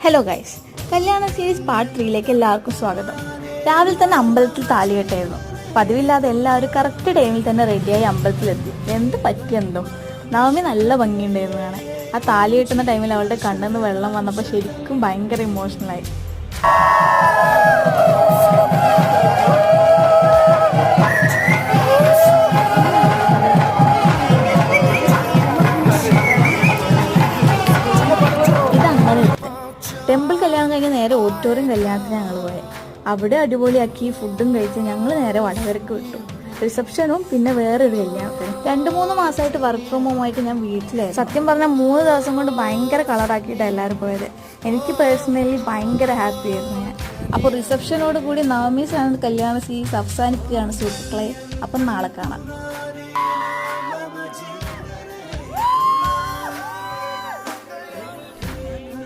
Hello guys, കല്യാണ series part 3ലേക്ക് എല്ലാവർക്കും സ്വാഗതം. രാവിലെ തന്നെ അമ്പലത്തിൽ താലികെട്ടായിരുന്നു. പതിവില്ലാതെ എല്ലാവരും കറക്റ്റ് ടൈമിൽ തന്നെ റെഡിയായി അമ്പലത്തിലെത്തി. എന്ത് പറ്റിയെന്തോ നവമി നല്ല ഭംഗിയുണ്ടായിരുന്നു കാണാൻ. ആ താലി കെട്ടുന്ന ടൈമിൽ അവളുടെ കണ്ണിന്ന് വെള്ളം വന്നപ്പോൾ ശരിക്കും ഭയങ്കര ഇമോഷണലായി. ടെമ്പിൾ കല്യാണം കഴിഞ്ഞ് നേരെ ഓഡിറ്റോറിയം കല്യാണത്തിന് ഞങ്ങൾ പോയത്. അവിടെ അടിപൊളിയാക്കി ഫുഡും കഴിച്ച് ഞങ്ങൾ നേരെ വടകരക്ക് വിട്ടു. റിസപ്ഷനും പിന്നെ വേറൊരു കല്യാണത്തിന്. 2-3 മാസമായിട്ട് വർക്ക് ഫ്രം ഹോം ആയിട്ട് ഞാൻ വീട്ടിലായിരുന്നു. സത്യം പറഞ്ഞാൽ 3 ദിവസം കൊണ്ട് ഭയങ്കര കളറാക്കിയിട്ടാണ് എല്ലാവരും പോയത്. എനിക്ക് പേഴ്സണലി ഭയങ്കര ഹാപ്പി ആയിരുന്നു ഞാൻ. അപ്പോൾ റിസപ്ഷനോട് കൂടി നവമി കല്യാണ സീരീസ് അവസാനിക്കുകയാണ് സുഹൃത്തുക്കളെ. അപ്പം നാളെ കാണാം.